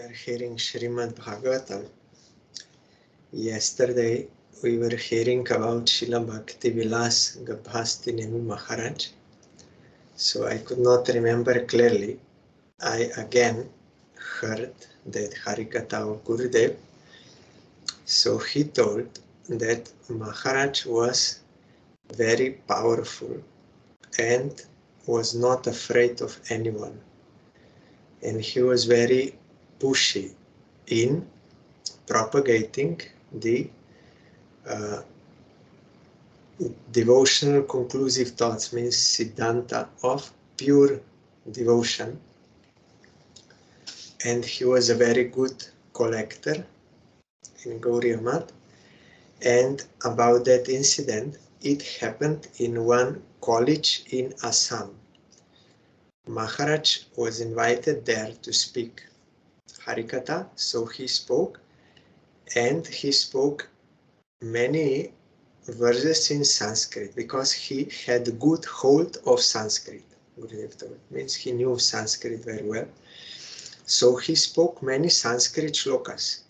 are hearing SRIMAD Bhagavatam. Yesterday we were hearing about Srila Bhakti Vilas Gabhasti Nemi Maharaj. So I could not remember clearly. I again heard that Harikatha of Gurudev. So he told that Maharaj was very powerful and was not afraid of anyone. And he was very pushy in propagating the devotional conclusive thoughts, means Siddhanta of pure devotion. And he was a very good collector in Gaudiya Math. And about that incident, it happened in one college in Assam. Maharaj was invited there to speak Harikatha, so he spoke, and he spoke many verses in Sanskrit because he had good hold of Sanskrit. Gurudev told, means he knew Sanskrit very well. So he spoke many Sanskrit shlokas.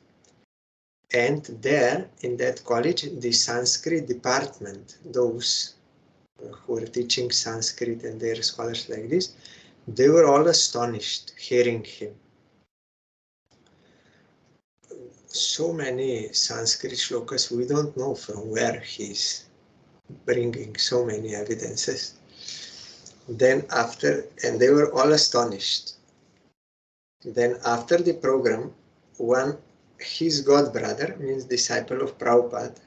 And there, in that college, the Sanskrit department, those who were teaching Sanskrit and their scholars like this, they were all astonished hearing him. So many Sanskrit shlokas, we don't know from where he's bringing so many evidences. Then after, and they were all astonished. Then after the program, his godbrother, means disciple of Prabhupada,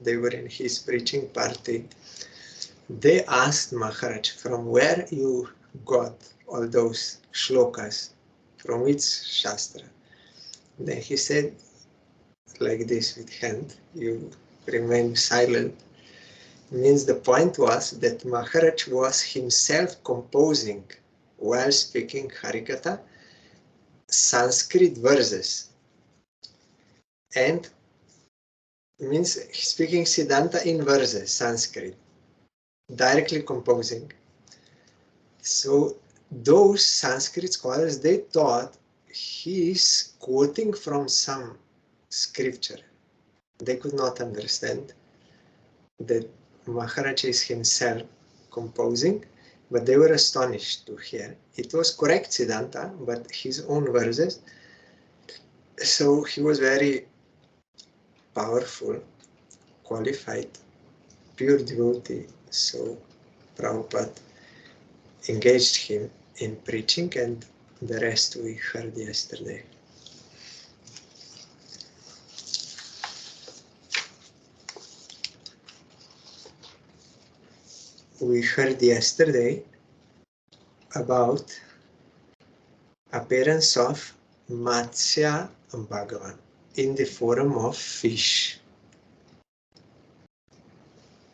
they were in his preaching party, they asked Maharaj, from where you got all those shlokas, from which Shastra? Then he said, like this with hand, you remain silent. Means the point was that Maharaj was himself composing, while speaking Harikatha, Sanskrit verses. And means speaking Siddhanta in verses, Sanskrit, directly composing. So those Sanskrit scholars, they thought he is quoting from some scripture. They could not understand that Maharaj is himself composing, but they were astonished to hear. It was correct Siddhanta, but his own verses. So he was very powerful, qualified, pure devotee. So Prabhupada engaged him in preaching, and the rest we heard yesterday. We heard yesterday about appearance of Matsya Bhagavan in the form of fish.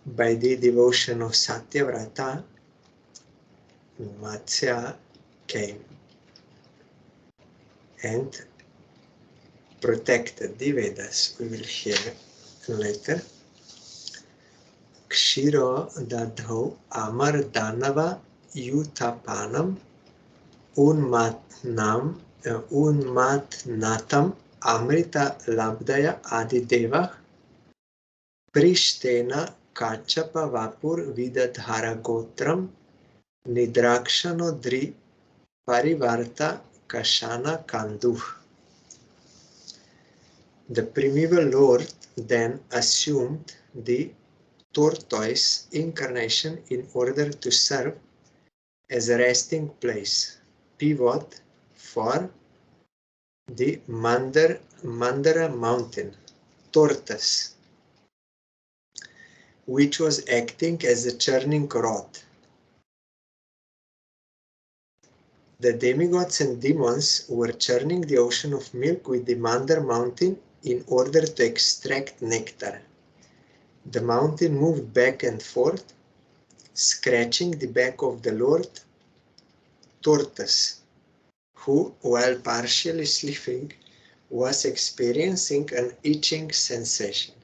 By the devotion of Satyavrata, Matsya came and protected the Vedas. We will hear later. Kshiro dadho amar danava yutapanam unmatnatam amrita labdaya adideva prishtena kachapa vapur vidadhara gotram nidrakshano dri parivarta kashana kanduh. The primeval Lord then assumed the tortoise incarnation in order to serve as a resting place, pivot for the Mandara mountain, tortoise, which was acting as a churning rod. The demigods and demons were churning the ocean of milk with the Mandar mountain in order to extract nectar. The mountain moved back and forth, scratching the back of the Lord tortoise, who, while partially sleeping, was experiencing an itching sensation.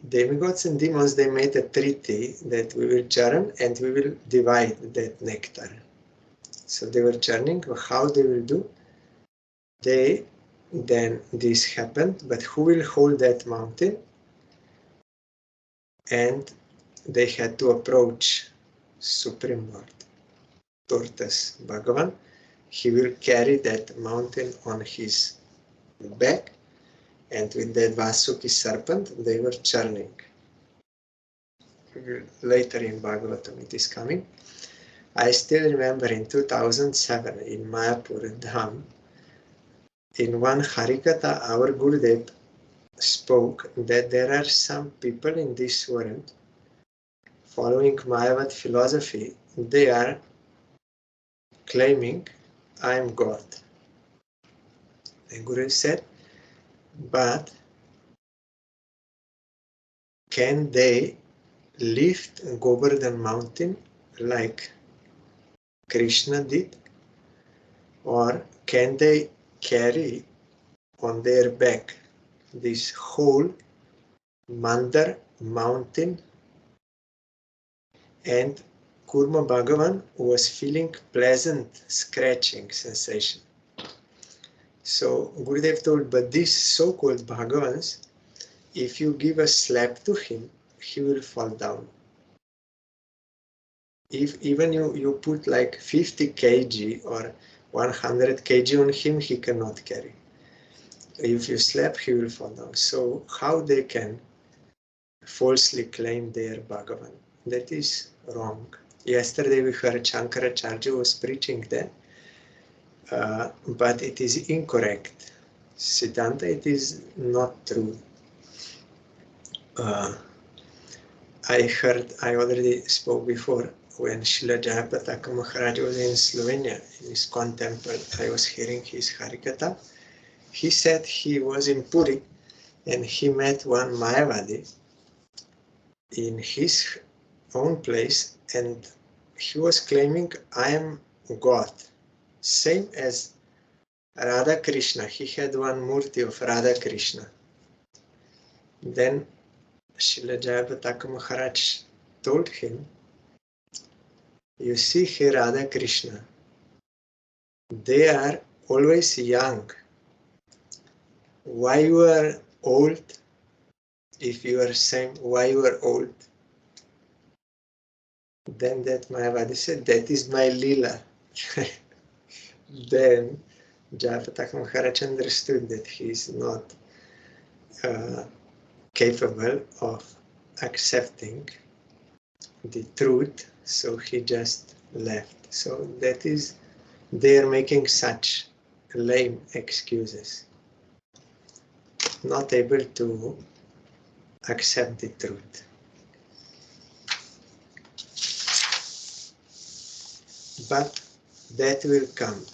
Demigods and demons, they made a treaty that we will churn and we will divide that nectar. So they were churning. How they will do? Then this happened, but who will hold that mountain? And they had to approach Supreme Lord, Tortoise Bhagavan. He will carry that mountain on his back, and with that Vasuki serpent, they were churning. Later in Bhagavatam it is coming. I still remember in 2007 in Mayapur Dham, in one Harikatha, our Gurudev spoke that there are some people in this world following Mayavad philosophy. They are claiming, I am God. And Guru said, but can they lift Govardhan mountain like Krishna did? Or can they carry on their back this whole Mandar mountain? And Kurma Bhagavan was feeling pleasant scratching sensation. So Gurudev told, but these so-called Bhagavans, if you give a slap to him, he will fall down. If even you put like 50 kg or 100 kg on him, he cannot carry. If you slap, he will fall down. So how they can falsely claim they are Bhagavan? That is wrong. Yesterday we heard Shankaracharya was preaching that, but it is incorrect. Siddhanta, it is not true. I already spoke before, when Srila Jayapataka Maharaj was in Slovenia, in his ISKCON temple, I was hearing his Harikatha. He said he was in Puri and he met one Mayavadi in his own place, and he was claiming, I am God. Same as Radha Krishna. He had one murti of Radha Krishna. Then Srila Jayapataka Maharaj told him, you see here Radha Krishna, they are always young. Why you are old? If you are same, why you are old? Then that Mayavadi said, that is my lila. Then Jayapataka Maharaj understood that he is not capable of accepting the truth, so he just left. So that is, they are making such lame excuses, not able to accept the truth. But that will come,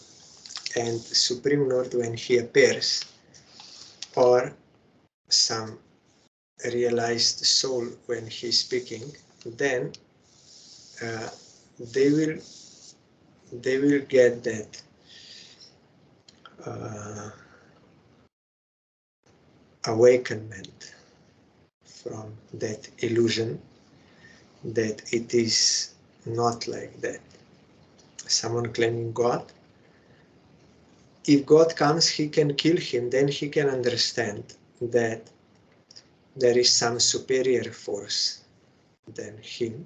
and Supreme Lord, when he appears, or some realized soul when he is speaking, then they will get that awakenment from that illusion that it is not like that. Someone claiming God, if God comes, he can kill him, then he can understand that there is some superior force than him.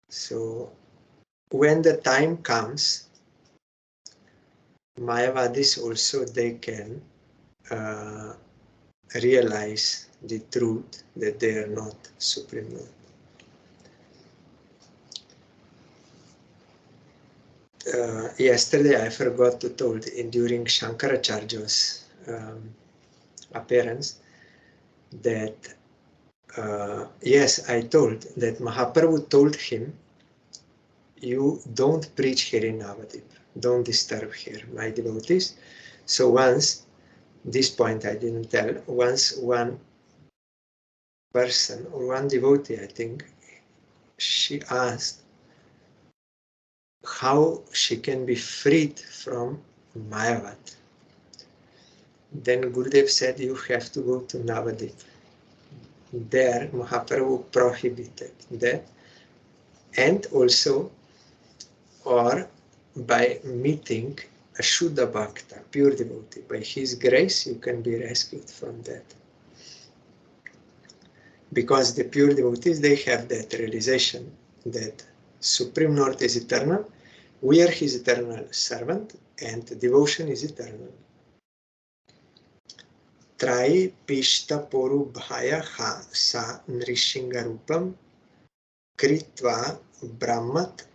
So when the time comes, Mayavadis also, they can realize the truth that they are not Supreme Lord. Yesterday I forgot to tell, during Shankaracharya's appearance, that yes, I told that Mahaprabhu told him, you don't preach here in Navadip, don't disturb here my devotees. So once, this point I didn't tell, once one person or one devotee, I think, she asked how she can be freed from Mayavad. Then Gurudev said, you have to go to Navadip. There Mahaprabhu prohibited that, and also, or by meeting a Shuddha Bhakta, pure devotee. By his grace, you can be rescued from that. Because the pure devotees, they have that realization that Supreme Lord is eternal, we are his eternal servant, and devotion is eternal. Trai pishta poru bhaya ha sa nrishingarupam kritva brahmat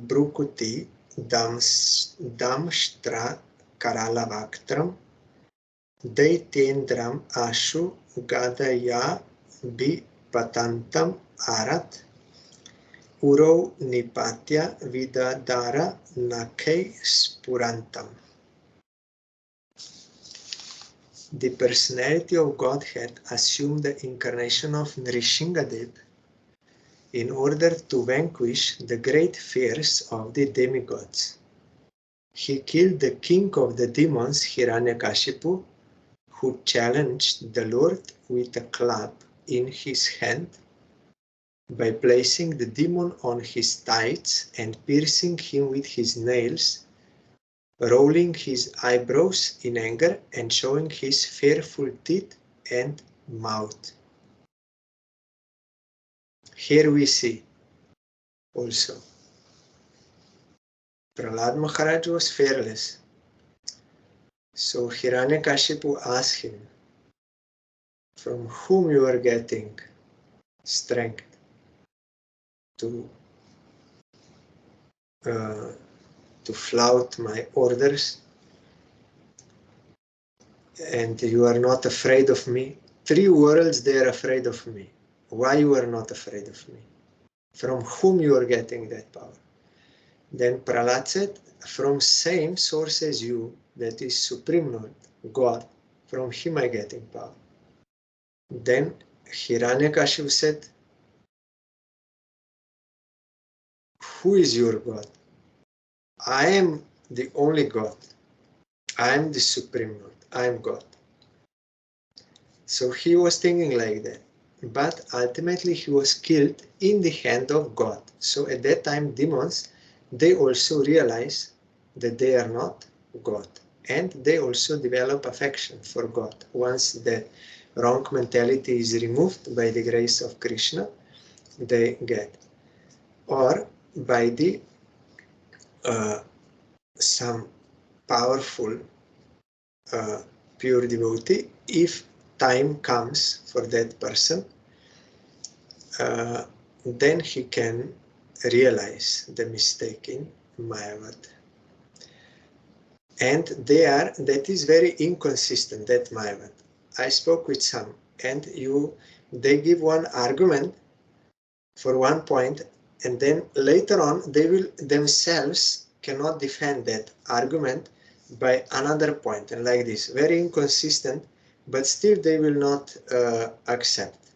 brukuti damshtra karalavaktam daitendram ashu gadaya vipatantam arat uro nipatya vidadara nakhe spurantam. The personality of Godhead assumed the incarnation of Nrishingadev in order to vanquish the great fears of the demigods. He killed the king of the demons, Hiranyakashipu, who challenged the Lord with a club in his hand by placing the demon on his thighs and piercing him with his nails, rolling his eyebrows in anger and showing his fearful teeth and mouth. Here we see also Prahlad Maharaj was fearless. So Hiranyakashipu asked him, from whom you are getting strength to flout my orders, and you are not afraid of me? 3 worlds, they are afraid of me. Why you are not afraid of me? From whom you are getting that power? Then Prahlad said, from same source as you, that is Supreme Lord, God, from him I getting power. Then Hiranyakashipu said, who is your God? I am the only God. I am the Supreme Lord. I am God. So he was thinking like that. But ultimately he was killed in the hand of God. So at that time, demons, they also realize that they are not God. And they also develop affection for God. Once the wrong mentality is removed by the grace of Krishna, they get. Or by the some powerful pure devotee, if time comes for that person, then he can realize the mistake in Mayavad. And that is very inconsistent, that Mayavad. I spoke with some, and they give one argument for one point, and then later on they will themselves cannot defend that argument by another point, and like this, very inconsistent, but still they will not accept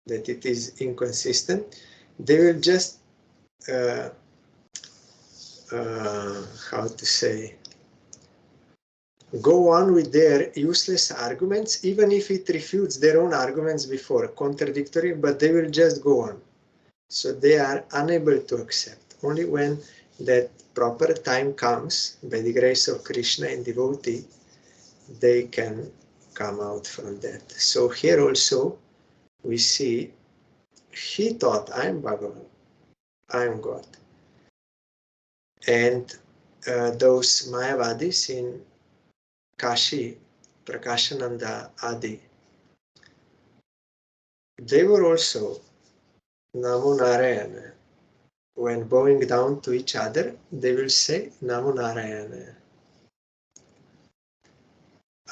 that it is inconsistent. They will just how to say, go on with their useless arguments, even if it refutes their own arguments before, contradictory, but they will just go on. So they are unable to accept. Only when that proper time comes, by the grace of Krishna and devotee, they can come out from that. So here also we see, he thought, I am Bhagavan, I am God. And those Mayavadis in Kashi, Prakashananda Adi, they were also Namo Narayana. When bowing down to each other, they will say Namo Narayana.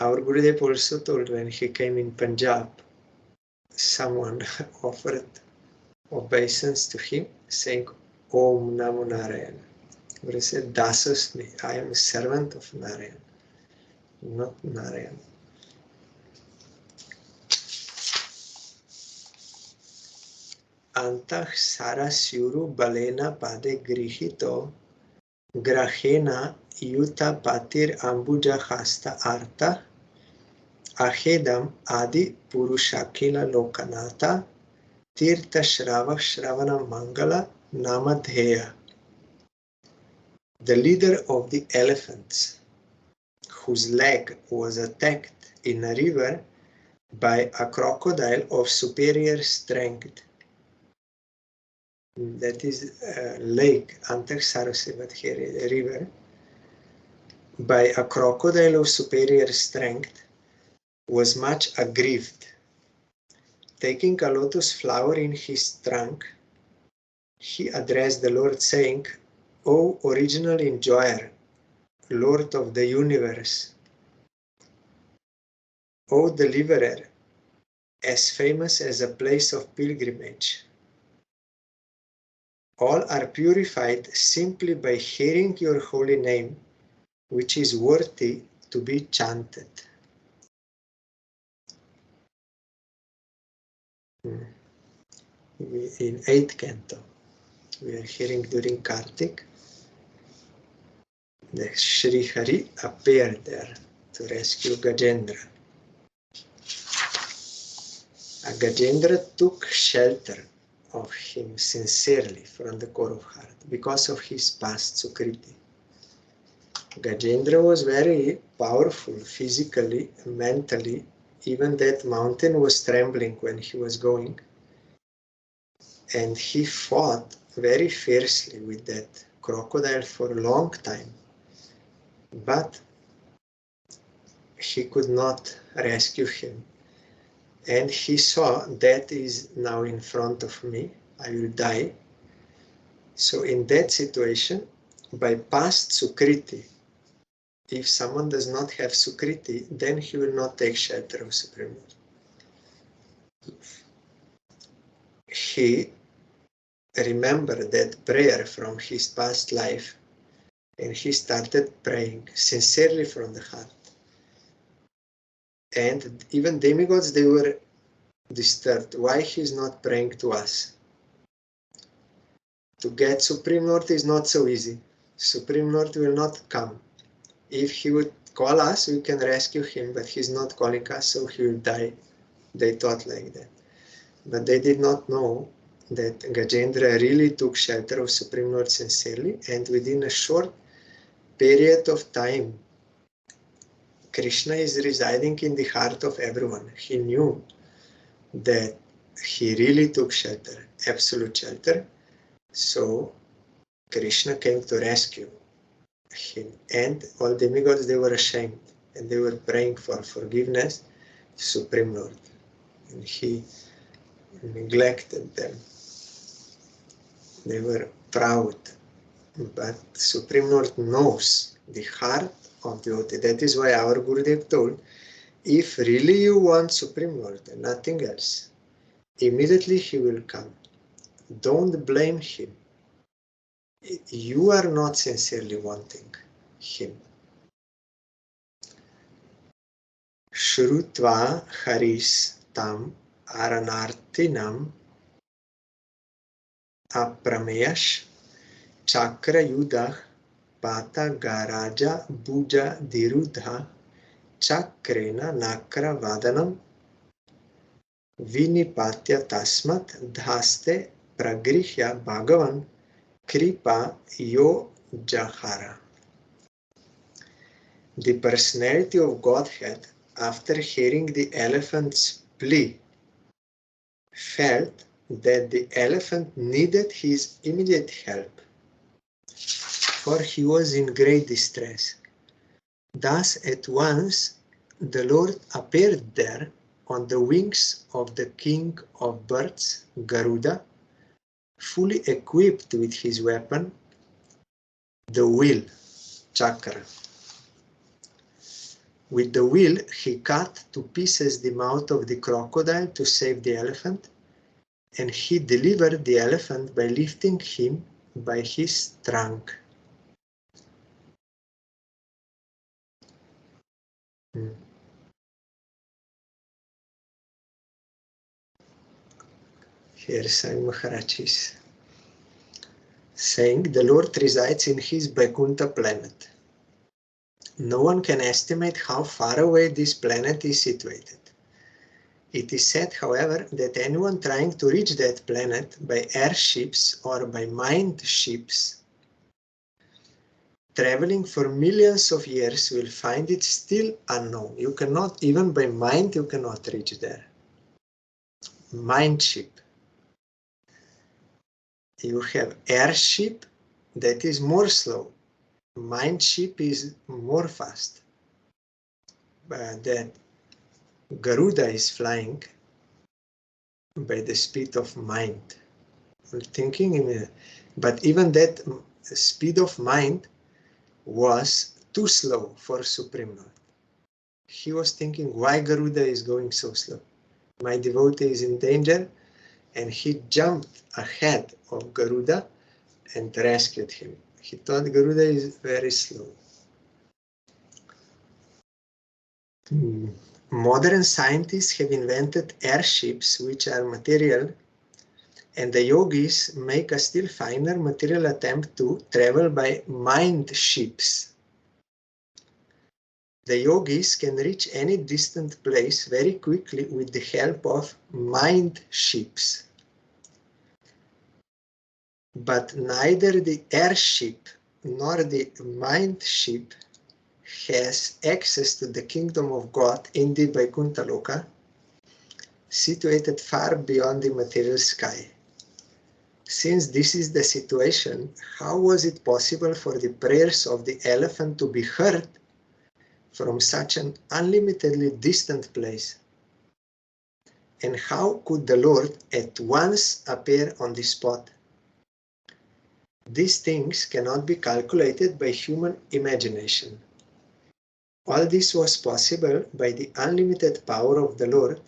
Our Gurudev also told, when he came in Punjab, someone offered obeisance to him, saying Om Namo Narayana. Guru said, Dasasmi, I am a servant of Narayan, not Narayan. Antah Sarasyuru Balena Pade Grihito Grahena Yuta Patir Ambuja Hasta Arta Ahedam Adi Purushakila Lokanata Tirtha Shrava Shravana Mangala Namadheya. The leader of the elephants, whose leg was attacked in a river by a crocodile of superior strength. That is a lake, Antaksarose, but here is a river, by a crocodile of superior strength, was much aggrieved. Taking a lotus flower in his trunk, he addressed the Lord, saying, O original enjoyer, Lord of the universe, O deliverer, as famous as a place of pilgrimage, all are purified simply by hearing your holy name, which is worthy to be chanted. In 8th canto, we are hearing during Kartik, the Sri Hari appeared there to rescue Gajendra. Gajendra took shelter of him sincerely from the core of heart because of his past Sukriti. Gajendra was very powerful physically, mentally. Even that mountain was trembling when he was going. And he fought very fiercely with that crocodile for a long time. But he could not rescue him. And he saw that is now in front of me, I will die. So in that situation, by past Sukriti, if someone does not have Sukriti, then he will not take shelter of Supreme Lord. He remembered that prayer from his past life, and he started praying sincerely from the heart. And even demigods, they were disturbed. Why he is not praying to us? To get Supreme Lord is not so easy. Supreme Lord will not come. If he would call us, we can rescue him, but he's not calling us, so he will die. They thought like that. But they did not know that Gajendra really took shelter of Supreme Lord sincerely, and within a short period of time, Krishna is residing in the heart of everyone. He knew that he really took shelter, absolute shelter. So Krishna came to rescue him. And all demigods, they were ashamed. And they were praying for forgiveness to Supreme Lord. And he neglected them. They were proud. But Supreme Lord knows the heart of devotee. That is why our Gurudev told, if really you want Supreme Lord and nothing else, immediately he will come. Don't blame him. You are not sincerely wanting him. Shrutva haris tam aranartinam aprameyash chakra yudah pata garaja buja dirudha chakrena nakra vadanam vinipatya tasmat dhaste pragrihya bhagavan kripa yo jahara. The personality of Godhead, after hearing the elephant's plea, felt that the elephant needed his immediate help, for he was in great distress. Thus at once the Lord appeared there on the wings of the king of birds, Garuda, fully equipped with his weapon, the wheel, chakra. With the wheel, he cut to pieces the mouth of the crocodile to save the elephant, and he delivered the elephant by lifting him by his trunk. Here Sai Maharaj is saying the Lord resides in his Vaikuntha planet. No one can estimate how far away this planet is situated. It is said, however, that anyone trying to reach that planet by airships or by mind ships traveling for millions of years will find it still unknown. You cannot, even by mind, you cannot reach there. Mind ship. You have airship that is more slow. Mind ship is more fast. That Garuda is flying by the speed of mind. Thinking, but even that speed of mind was too slow for Supreme Lord. He was thinking, why Garuda is going so slow? My devotee is in danger, and he jumped ahead of Garuda and rescued him. He thought Garuda is very slow. Modern scientists have invented airships which are material, and the yogis make a still finer material attempt to travel by mind ships. The yogis can reach any distant place very quickly with the help of mind ships. But neither the airship nor the mind ship has access to the kingdom of God in the Vaikuntha Loka, situated far beyond the material sky. Since this is the situation, how was it possible for the prayers of the elephant to be heard from such an unlimitedly distant place? And how could the Lord at once appear on the spot? These things cannot be calculated by human imagination. All this was possible by the unlimited power of the Lord,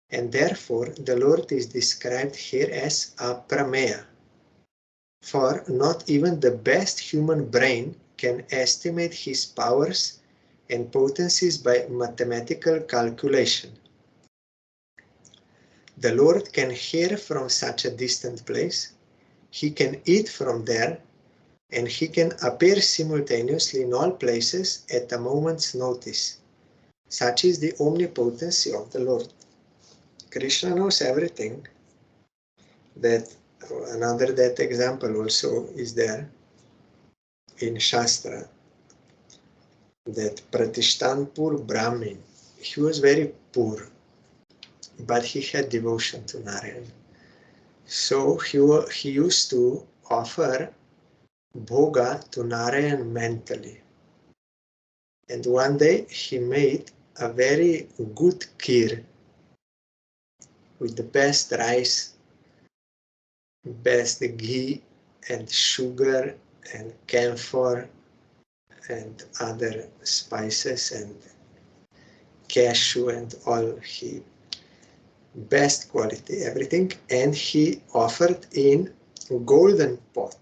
and therefore the Lord is described here as Aprameya. For not even the best human brain can estimate his powers and potencies by mathematical calculation. The Lord can hear from such a distant place, he can eat from there, and he can appear simultaneously in all places at a moment's notice. Such is the omnipotency of the Lord. Krishna knows everything. That that example also is there in Shastra. That Pratishtanpur Brahmin, he was very poor, but he had devotion to Narayan. So he used to offer bhoga to Narayan mentally. And one day he made a very good kheer with the best rice, best ghee and sugar and camphor and other spices and cashew and all, he best quality everything, and he offered in golden pot.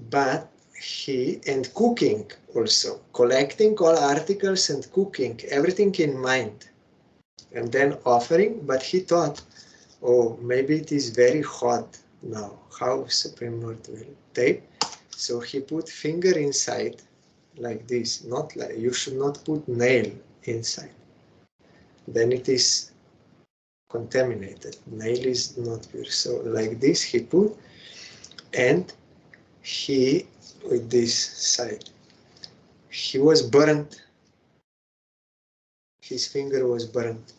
But and cooking also, collecting all articles and cooking, everything in mind, and then offering. But he thought, oh, maybe it is very hot now, how Supreme Lord will take. So he put finger inside like this, not like, you should not put nail inside, then it is contaminated, nail is not pure. So like this he put, and he, with this side, he was burnt, his finger was burnt.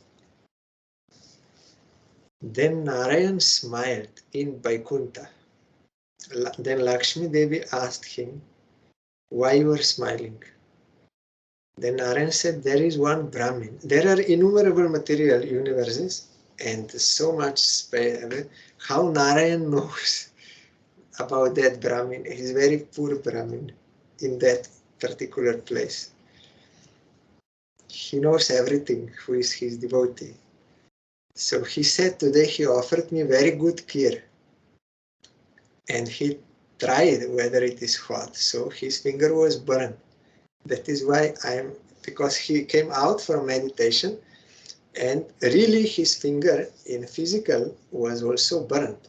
Then Narayan smiled in Vaikuntha. Then Lakshmi Devi asked him, why you are smiling? Then Narayan said, there is one Brahmin. There are innumerable material universes and so much space. How Narayan knows about that Brahmin? He is very poor Brahmin in that particular place. He knows everything, who is his devotee. So he said, today he offered me very good kheer. And he tried whether it is hot. So his finger was burned. That is why because he came out from meditation, and really his finger in physical was also burnt.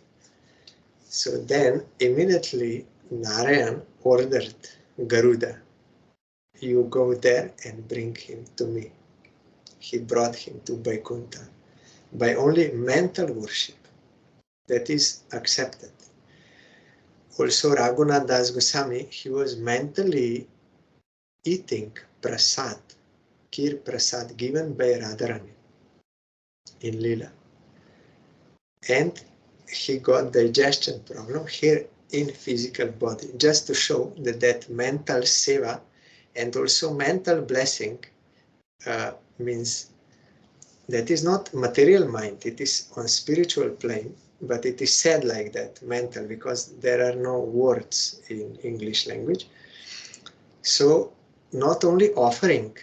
So then immediately Narayan ordered Garuda, you go there and bring him to me. He brought him to Vaikuntha by only mental worship. That is accepted. also Raghunath Das Goswami, he was mentally eating prasad, kir prasad given by Radharani in Leela. And he got digestion problem here in physical body, just to show that mental seva and also mental blessing means that is not material mind, it is on spiritual plane, but it is said like that, mental, because there are no words in English language. So not only offering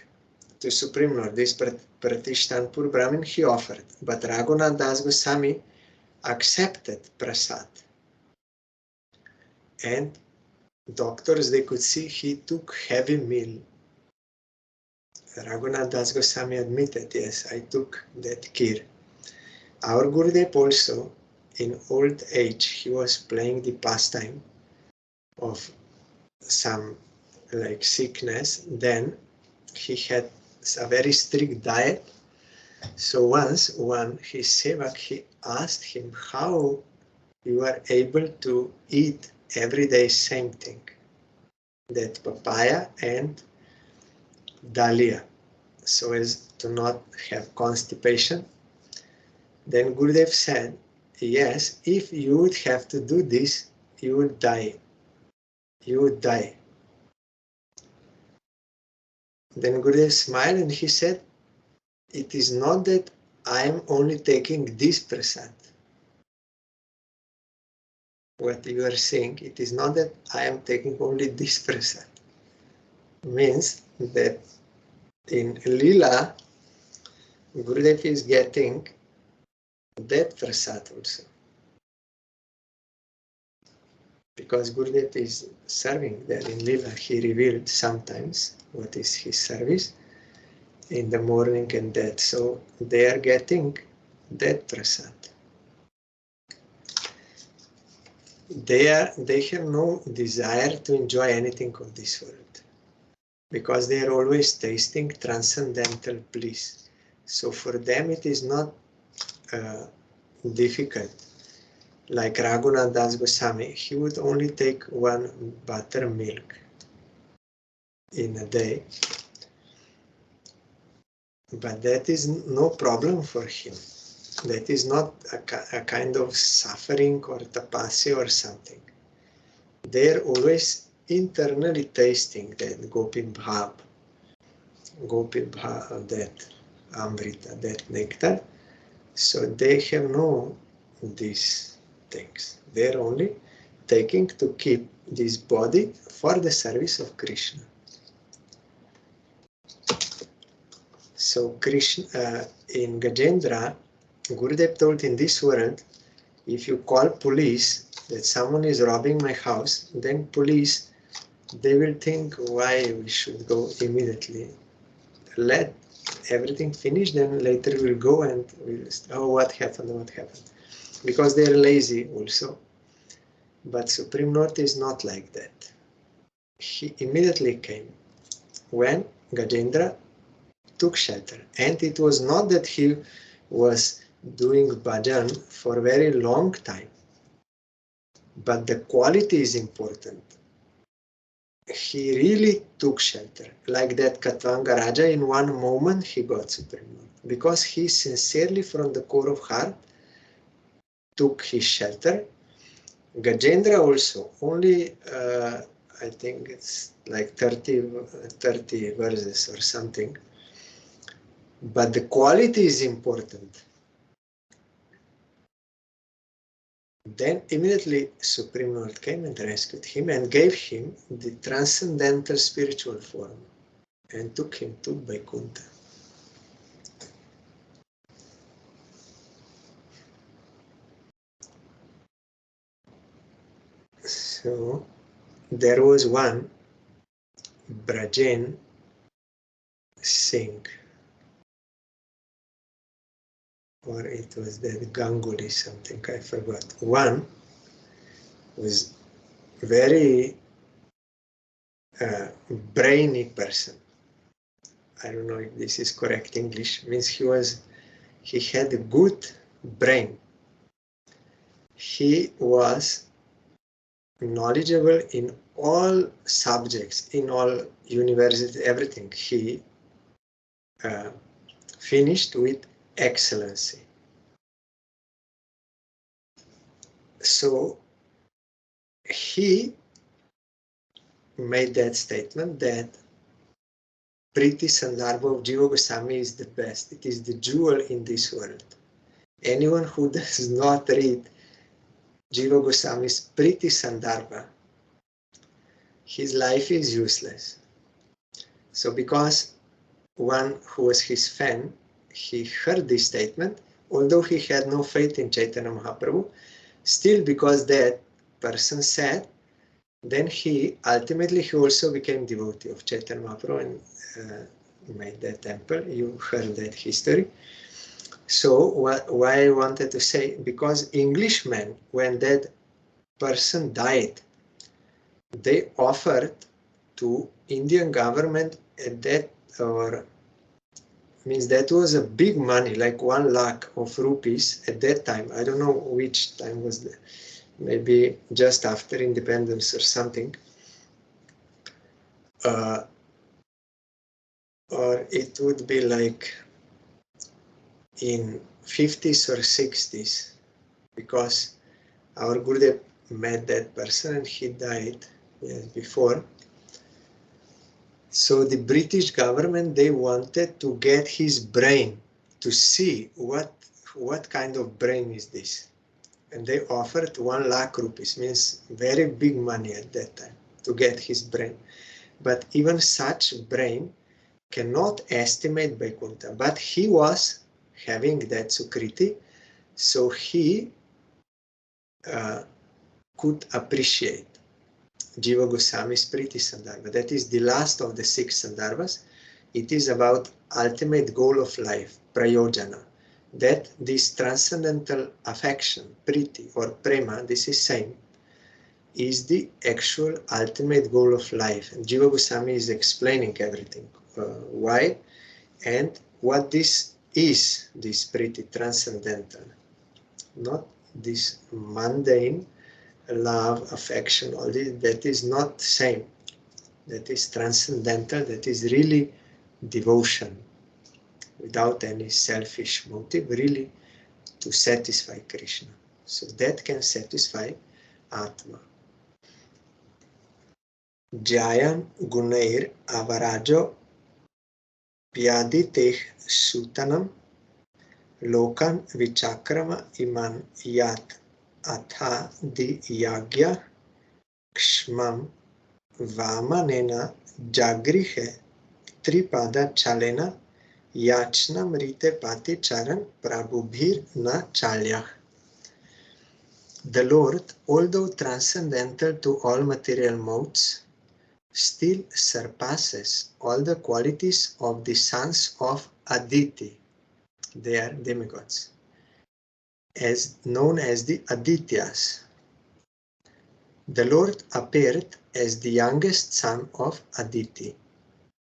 to Supreme Lord, this Pratishtanpur Brahmin he offered, but Raghunath Das Goswami accepted prasad. And doctors, they could see he took heavy meal. Raghunath Das Goswami admitted, yes, I took that kir. Our Gurudev also, in old age, he was playing the pastime of some like sickness. Then he had a very strict diet. So once his sevak, he asked him how you are able to eat every day same thing, that papaya and dalia, so as to not have constipation. Then Gurudev said, yes, if you would have to do this, you would die. You would die. Then Gurudev smiled and he said, it is not that I am only taking this prasad. What you are saying, it is not that I am taking only this prasad. Means that in Leela, Gurudev is getting that prasad also. Because Gurudev is serving there in Leela, he revealed sometimes what is his service in the morning and that. So they are getting that prasad. They have no desire to enjoy anything of this world, because they are always tasting transcendental bliss. So for them it is not difficult. Like Raghunath Das Goswami, he would only take one buttermilk in a day. But that is no problem for him. That is not a kind of suffering or tapasya or something. They are always internally tasting that gopi bhav, that amrita, that nectar. So they have no these things. They are only taking to keep this body for the service of Krishna. So Krishna, in Gajendra, Gurudev told, in this world, if you call police that someone is robbing my house, then police, they will think why we should go immediately. Let everything finish, then later we'll go and we'll, oh, what happened. Because they are lazy also. But Supreme Lord is not like that. He immediately came when Gajendra took shelter. And it was not that he was doing bhajan for a very long time, but the quality is important. He really took shelter. Like that Katvanga Raja, in one moment he got Supreme Lord, because he sincerely from the core of heart took his shelter. Gajendra also, only I think it's like 30 verses or something, but the quality is important. Then immediately Supreme Lord came and rescued him and gave him the transcendental spiritual form and took him to Vaikuntha. So there was one Brajen Singh, or it was that Ganguly something, I forgot. One was very brainy person. I don't know if this is correct English. Means he had a good brain. He was knowledgeable in all subjects, in all universities, everything. He finished with excellency. So he made that statement that Priti Sandarbha of Jiva Goswami is the best. It is the jewel in this world. Anyone who does not read Jiva Goswami's Priti Sandarbha, his life is useless. So because one who was his fan, he heard this statement, although he had no faith in Chaitanya Mahaprabhu, still because that person said, then he also became devotee of Chaitanya Mahaprabhu and made that temple. You heard that history. So why I wanted to say, because Englishmen, when that person died, they offered to Indian government at that, or means that was a big money, like 1 lakh of rupees at that time. I don't know which time was that. Maybe just after independence or something. Or it would be like in 50s or 60s, because our Gurudev met that person and he died years before. So the British government, they wanted to get his brain to see what kind of brain is this. And they offered 1 lakh rupees, means very big money at that time, to get his brain. But even such brain cannot estimate Vaikuntha. But he was having that Sukriti, so he could appreciate Jiva Goswami's Priti Sandarbha. That is the last of the 6 Sandarbhas. It is about ultimate goal of life, Prayojana. That this transcendental affection, Priti or Prema, this is same, is the actual ultimate goal of life. And Jiva Goswami is explaining everything. Why and what this is, this Priti, transcendental. Not this mundane love, affection, all this, that is not same. That is transcendental, that is really devotion, without any selfish motive, really to satisfy Krishna. So that can satisfy Atma. Jayan Gunair Avarajo Pyaditeh Sutanam Lokan Vichakrama Iman Yat Atha Di Yagya Kshmam Vamanena Jagrihe Tripada Chalena Yachna Mrite Pati Charan Prabhubhir Na Chalya. The Lord, although transcendental to all material modes, still surpasses all the qualities of the sons of Aditi. They are demigods, as known as the Adityas. The Lord appeared as the youngest son of Aditi,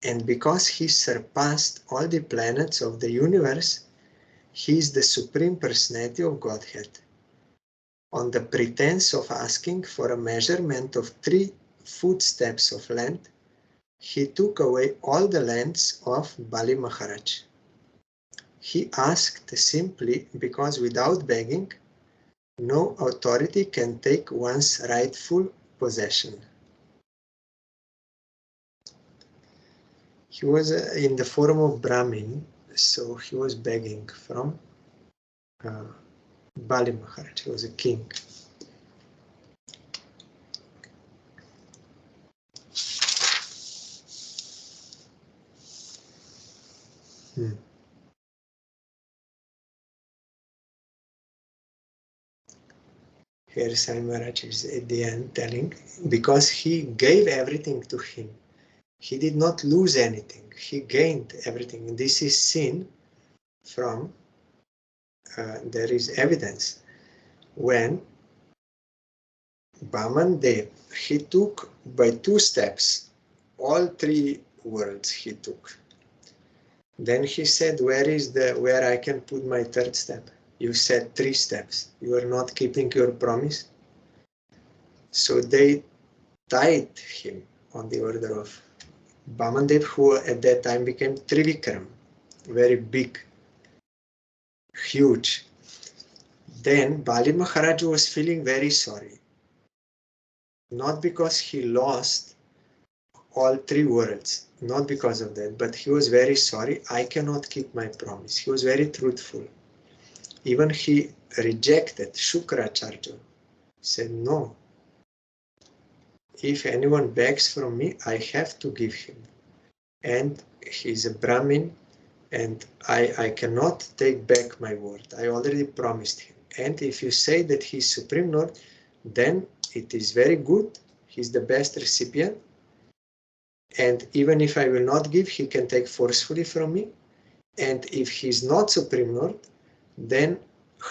and because he surpassed all the planets of the universe, he is the Supreme Personality of Godhead. On the pretense of asking for a measurement of 3 footsteps of length, he took away all the lands of Bali Maharaj. He asked simply because without begging, no authority can take one's rightful possession. He was in the form of Brahmin, so he was begging from Bali Maharaj. He was a king. Here Sai Maharaj is at the end telling, because he gave everything to him. He did not lose anything. He gained everything. And this is seen from, there is evidence. When Baman Dev, he took by 2 steps, all 3 worlds he took. Then he said, where I can put my 3rd step? You said 3 steps. You are not keeping your promise. So they tied him on the order of Vamandev, who at that time became Trivikram, very big, huge. Then Bali Maharaj was feeling very sorry, not because he lost all three worlds, not because of that, but he was very sorry. I cannot keep my promise. He was very truthful. Even he rejected Shukracharya, said, no, if anyone begs from me, I have to give him. And he's a Brahmin, and I cannot take back my word. I already promised him. And if you say that he's Supreme Lord, then it is very good. He's the best recipient. And even if I will not give, he can take forcefully from me. And if he's not Supreme Lord, then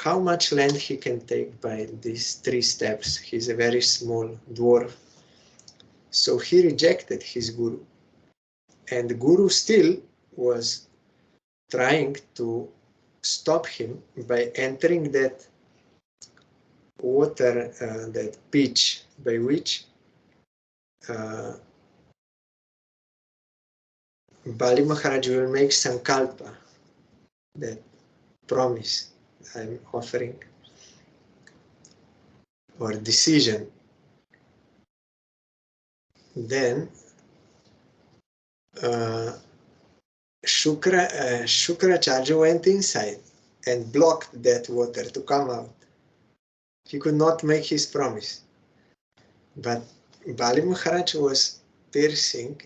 how much land he can take by these 3 steps? He's a very small dwarf. So he rejected his guru. And the guru still was trying to stop him by entering that water, that pitch by which Bali Maharaj will make sankalpa, that promise I'm offering, or decision. Then Shukracharya went inside and blocked that water to come out. He could not make his promise. But Bali Maharaj was piercing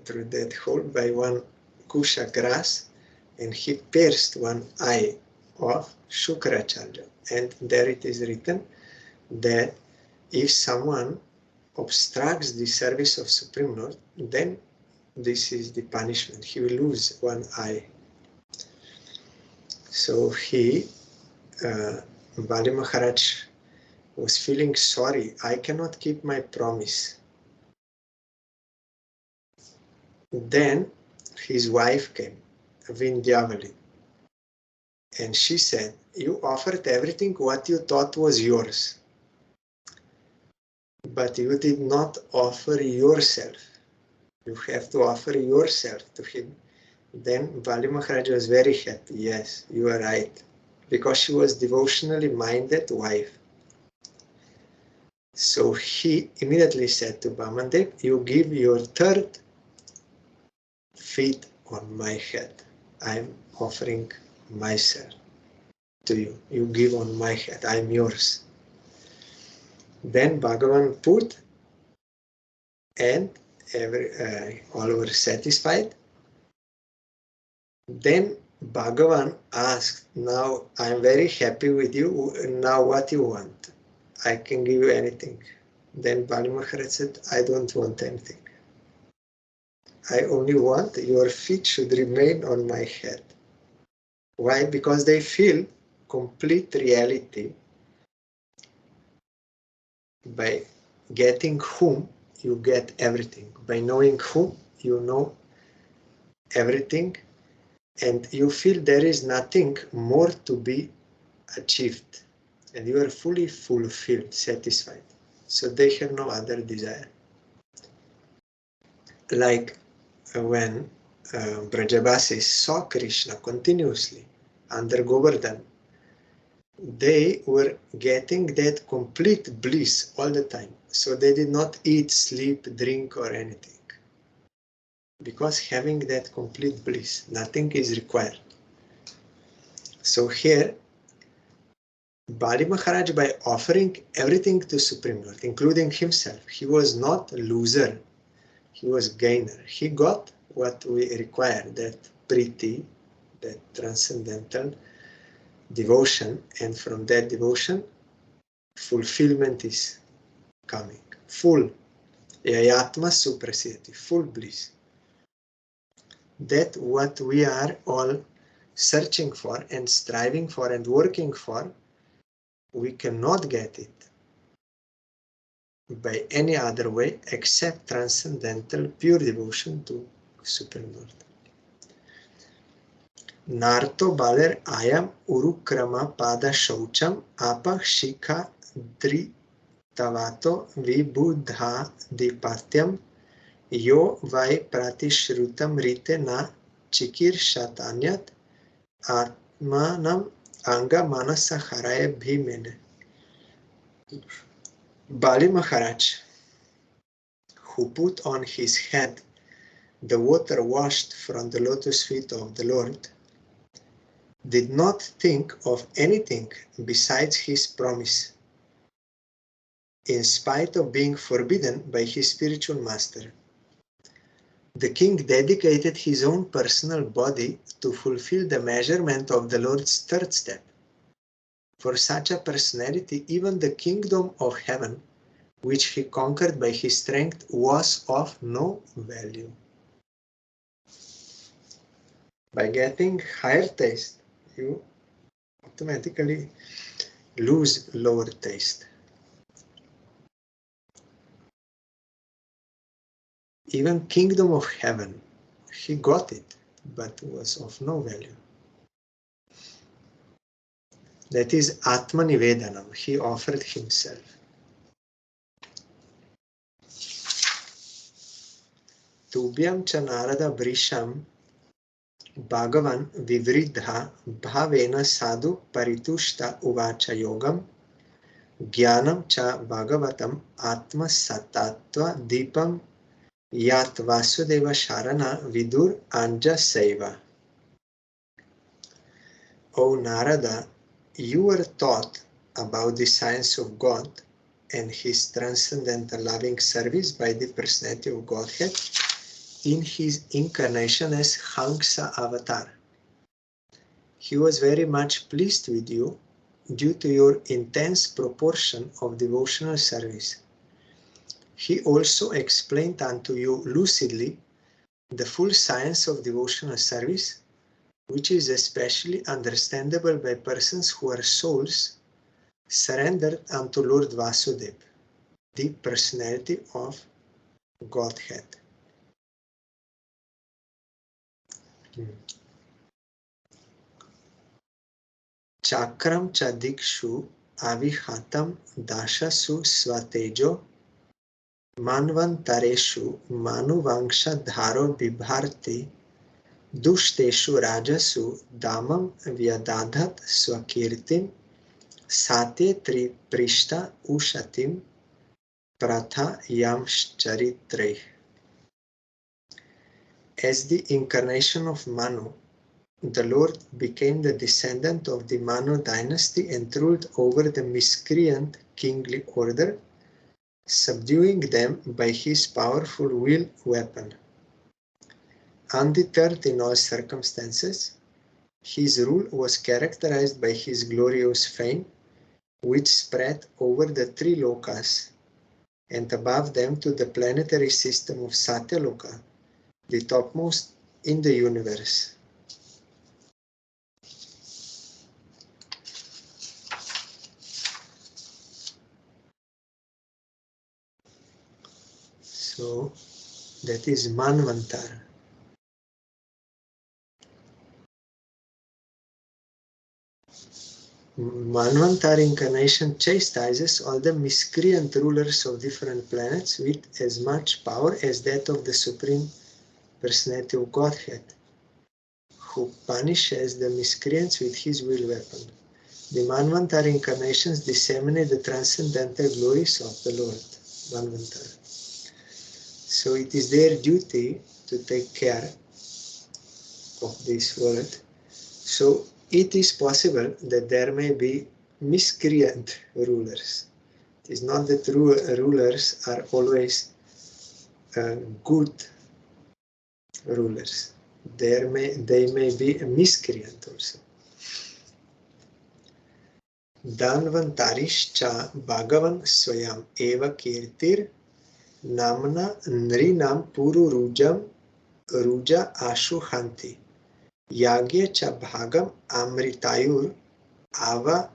through that hole by one kusha grass, and he pierced one eye of Shukracharya. And there it is written that if someone obstructs the service of Supreme Lord, then this is the punishment. He will lose one eye. So Bali Maharaj was feeling sorry. I cannot keep my promise. Then his wife came, Vindhyavali, and she said, you offered everything what you thought was yours, but you did not offer yourself. You have to offer yourself to him. Then Bali Maharaj was very happy. Yes, you are right, because she was devotionally minded wife. So he immediately said to Vamandev, you give your 3rd feet on my head. I am offering myself to you. You give on my head. I am yours. Then Bhagavan put, and all were satisfied. Then Bhagavan asked, now I am very happy with you. Now what you want? I can give you anything. Then Bali Maharaj said, I don't want anything. I only want your feet should remain on my head. Why? Because they feel complete reality. By getting whom, you get everything. By knowing whom, you know everything. And you feel there is nothing more to be achieved. And you are fully fulfilled, satisfied. So they have no other desire. Like when Brajavasis saw Krishna continuously under Govardhan, they were getting that complete bliss all the time. So they did not eat, sleep, drink or anything. Because having that complete bliss, nothing is required. So here, Bali Maharaj, by offering everything to Supreme Lord, including himself, he was not a loser, he was gainer. He got what we require, that priti, that transcendental devotion, and from that devotion, fulfillment is coming. Full, yayatma suprasiti, full bliss. That what we are all searching for and striving for and working for, we cannot get it by any other way except transcendental pure devotion to Supreme Lord. Narto baler ayam urukrama pada shaucham apa shikha dri tavato vibuddha dipatyam yo vai pratishrutam rite na chikir shatanyat atmanam anga manasa haraya bhimene. Bali Maharaj, who put on his head the water washed from the lotus feet of the Lord, did not think of anything besides his promise, in spite of being forbidden by his spiritual master. The king dedicated his own personal body to fulfill the measurement of the Lord's third step. For such a personality, even the kingdom of heaven, which he conquered by his strength, was of no value. By getting higher taste, you automatically lose lower taste. Even kingdom of heaven, he got it, but was of no value. That is Atmanivedanam. He offered himself. Tubhyam cha narada brisham Bhagavan vivriddha bhavena sadhu paritushta uvacha yogam jnanam cha bhagavatam atma satatva deepam yat vasudeva sharana vidur anja saiva. O Narada, you were taught about the science of God and his transcendental loving service by the personality of Godhead in his incarnation as Hamsa avatar. He was very much pleased with you due to your intense proportion of devotional service. He also explained unto you lucidly the full science of devotional service, which is especially understandable by persons who are souls surrendered unto Lord Vasudeva, the personality of Godhead. Chakram chadikshu avihatam dashasu svatejo manvantareshu manuvangsha dharo vibharti Dushteshu rajasu damam vyadadhat swakirtim sate triprishta ushatim pratha yamscharitre. As the incarnation of Manu, the Lord became the descendant of the Manu dynasty and ruled over the miscreant kingly order, subduing them by his powerful will weapon. Undeterred in all circumstances, his rule was characterized by his glorious fame, which spread over the three lokas and above them to the planetary system of Satyaloka, the topmost in the universe. So, that is Manvantara. Manvantara incarnation chastises all the miscreant rulers of different planets with as much power as that of the Supreme Personality of Godhead, who punishes the miscreants with his will weapon. The Manvantara incarnations disseminate the transcendental glories of the Lord, Manvantara. So it is their duty to take care of this world. So it is possible that there may be miscreant rulers. It is not that rulers are always good rulers. They may be a miscreant also. Danvantarischa Bhagavan Swayam Eva Kirtir Namna Nrinam Puru Rujam Ruja Ashu Hanti Yagya cha bhagam amritayur ava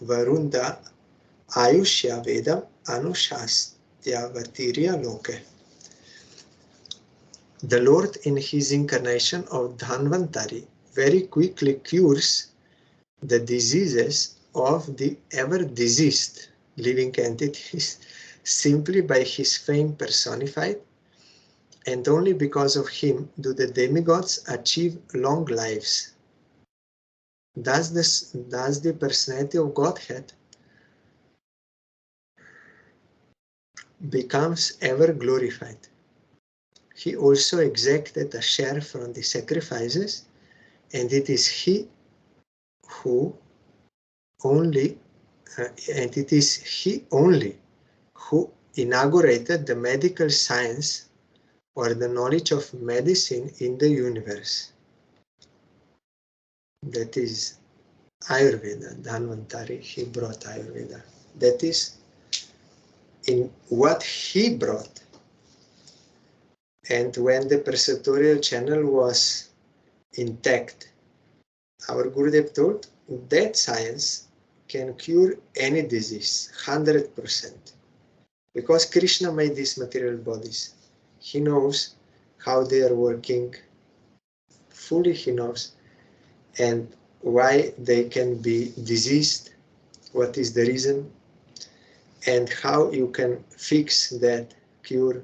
varunda ayushya vedam anushastyavatiriya loke. The Lord in his incarnation of Dhanvantari very quickly cures the diseases of the ever diseased living entities simply by his fame personified, and only because of him do the demigods achieve long lives. Thus the personality of Godhead becomes ever glorified. He also exacted a share from the sacrifices, and it is he who only who inaugurated the medical science or the knowledge of medicine in the universe. That is Ayurveda, Dhanvantari, he brought Ayurveda. That is in what he brought. And when the perceptorial channel was intact, our Gurudev told that science can cure any disease, 100%. Because Krishna made these material bodies. He knows how they are working, fully he knows, and why they can be diseased, what is the reason, and how you can fix that, cure.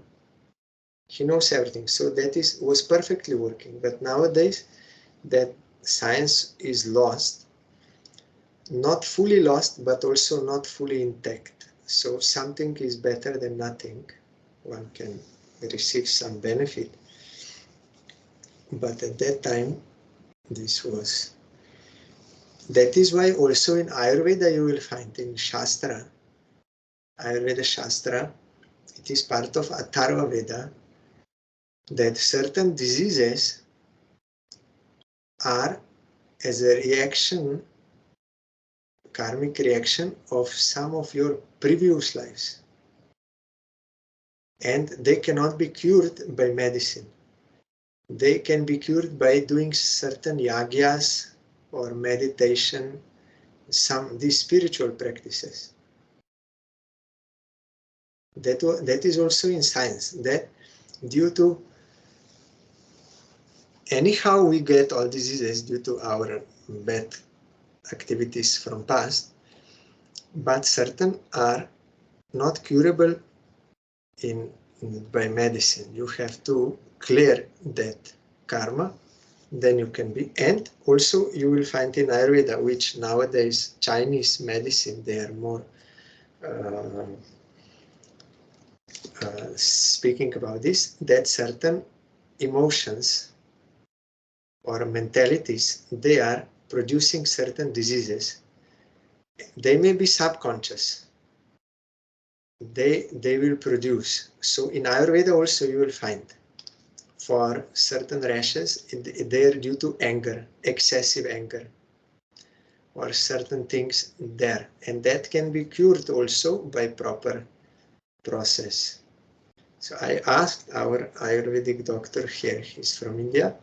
He knows everything. So that was perfectly working. But nowadays, that science is lost, not fully lost, but also not fully intact. So something is better than nothing. One can receive some benefit. But at that time, this was. That is why also in Ayurveda you will find in Shastra, Ayurveda Shastra, it is part of Atharva Veda, that certain diseases are as a reaction, karmic reaction of some of your previous lives. And they cannot be cured by medicine. They can be cured by doing certain yagyas or meditation, these spiritual practices. That is also in science, that due to, anyhow we get all diseases due to our bad activities from past, but certain are not curable by medicine. You have to clear that karma, then you can be. And also you will find in Ayurveda, which nowadays Chinese medicine, they are more speaking about this, that certain emotions or mentalities, they are producing certain diseases. They may be subconscious. They will produce. So in Ayurveda also you will find for certain rashes, they are due to anger, excessive anger, or certain things there. And that can be cured also by proper process. So I asked our Ayurvedic doctor here, he's from India.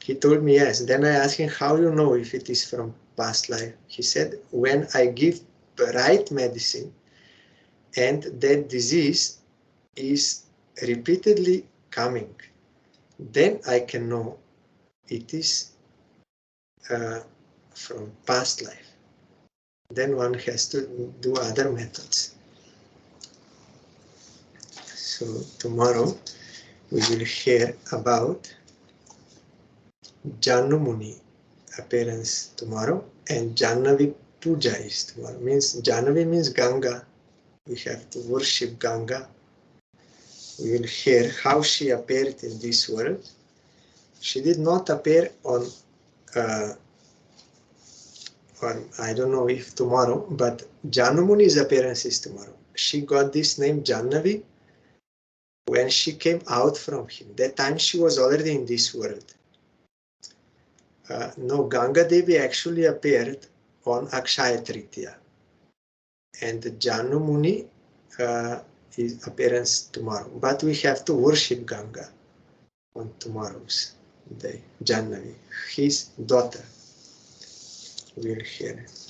He told me yes. Then I asked him, how you know if it is from past life? He said, when I give the right medicine and that disease is repeatedly coming, then I can know it is from past life. Then one has to do other methods. So tomorrow we will hear about Jannu Muni appearance tomorrow, and Jannavi Puja is tomorrow. Jannavi means Ganga. We have to worship Ganga. We will hear how she appeared in this world. She did not appear on I don't know if tomorrow, but Jannu Muni's appearance is tomorrow. She got this name Jannavi when she came out from him. That time she was already in this world. No, Ganga Devi actually appeared on Akshaya Tritiya. And Jannu Muni is appearance tomorrow. But we have to worship Ganga on tomorrow's day, Jannavi, his daughter. We'll hear it.